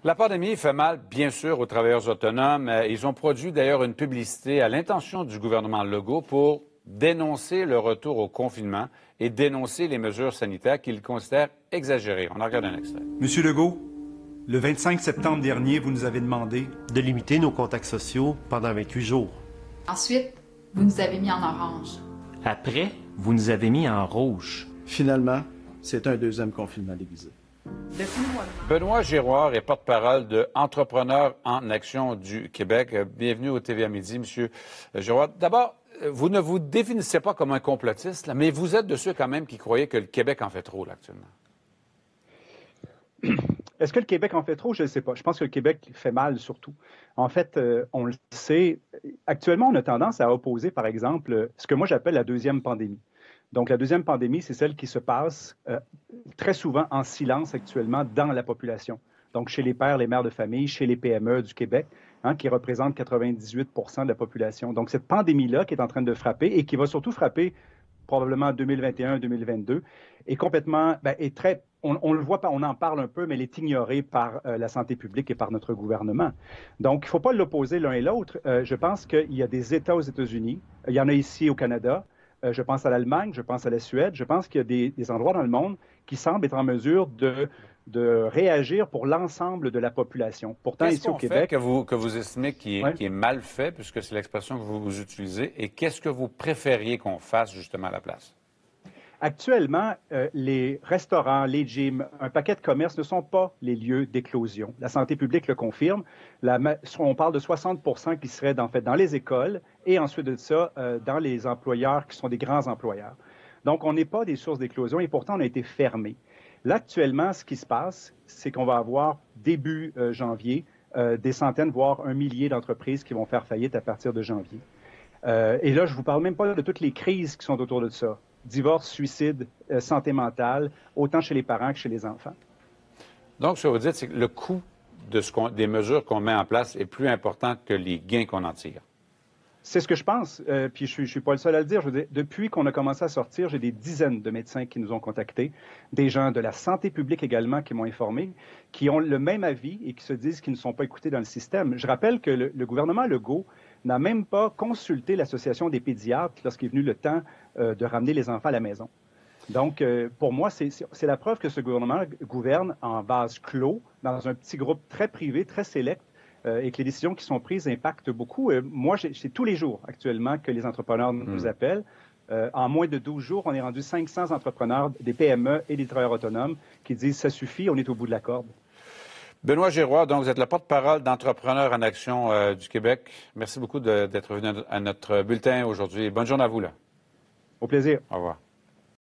La pandémie fait mal, bien sûr, aux travailleurs autonomes. Ils ont produit d'ailleurs une publicité à l'intention du gouvernement Legault pour dénoncer le retour au confinement et dénoncer les mesures sanitaires qu'ils considèrent exagérées. On en regarde un extrait. Monsieur Legault, le 25 septembre dernier, vous nous avez demandé de limiter nos contacts sociaux pendant 28 jours. Ensuite, vous nous avez mis en orange. Après, vous nous avez mis en rouge. Finalement, c'est un deuxième confinement déguisé. Benoît Giroir est porte-parole de Entrepreneurs en action du Québec. Bienvenue au TVA Midi, Monsieur Giroir. D'abord, vous ne vous définissez pas comme un complotiste, là, mais vous êtes de ceux quand même qui croyaient que le Québec en fait trop là, actuellement. Est-ce que le Québec en fait trop? Je ne sais pas. Je pense que le Québec fait mal surtout. En fait, on le sait, actuellement, on a tendance à opposer, par exemple, ce que moi j'appelle la deuxième pandémie. Donc, la deuxième pandémie, c'est celle qui se passe très souvent en silence actuellement dans la population. Donc, chez les pères, les mères de famille, chez les PME du Québec, qui représentent 98 de la population. Donc, cette pandémie-là qui est en train de frapper et qui va surtout frapper probablement en 2021-2022, est complètement, est très, on le voit pas, on en parle un peu, mais elle est ignorée par la santé publique et par notre gouvernement. Donc, il ne faut pas l'opposer l'un et l'autre. Je pense qu'il y a des États aux États-Unis, il y en a ici au Canada, je pense à l'Allemagne, je pense à la Suède, je pense qu'il y a des endroits dans le monde qui semblent être en mesure de réagir pour l'ensemble de la population. Pourtant, ici au Québec... Qu'est-ce que vous estimez qui est mal fait, puisque c'est l'expression que vous utilisez, et qu'est-ce que vous préfériez qu'on fasse justement à la place? Actuellement, les restaurants, les gyms, un paquet de commerces ne sont pas les lieux d'éclosion. La santé publique le confirme. On parle de 60 qui seraient en fait dans les écoles et ensuite de ça, dans les employeurs qui sont des grands employeurs. Donc, on n'est pas des sources d'éclosion et pourtant, on a été fermés. Là, actuellement, ce qui se passe, c'est qu'on va avoir début janvier des centaines, voire un millier d'entreprises qui vont faire faillite à partir de janvier. Et là, je ne vous parle même pas de toutes les crises qui sont autour de ça. Divorce, suicide, santé mentale, autant chez les parents que chez les enfants. Donc, ce que vous dites, c'est que le coût des mesures qu'on met en place est plus important que les gains qu'on en tire. C'est ce que je pense, puis je ne suis pas le seul à le dire. Je veux dire, depuis qu'on a commencé à sortir, j'ai des dizaines de médecins qui nous ont contactés, des gens de la santé publique également qui m'ont informé, qui ont le même avis et qui se disent qu'ils ne sont pas écoutés dans le système. Je rappelle que le gouvernement Legault n'a même pas consulté l'Association des pédiatres lorsqu'il est venu le temps de ramener les enfants à la maison. Donc, pour moi, c'est la preuve que ce gouvernement gouverne en vase clos, dans un petit groupe très privé, très sélect, et que les décisions qui sont prises impactent beaucoup. Moi, c'est tous les jours actuellement que les entrepreneurs nous appellent. En moins de 12 jours, on est rendu 500 entrepreneurs, des PME et des travailleurs autonomes qui disent « ça suffit, on est au bout de la corde ». Benoît Giroir, donc vous êtes le porte-parole d'Entrepreneurs en action du Québec. Merci beaucoup d'être venu à notre bulletin aujourd'hui. Bonne journée à vous. Là. Au plaisir. Au revoir.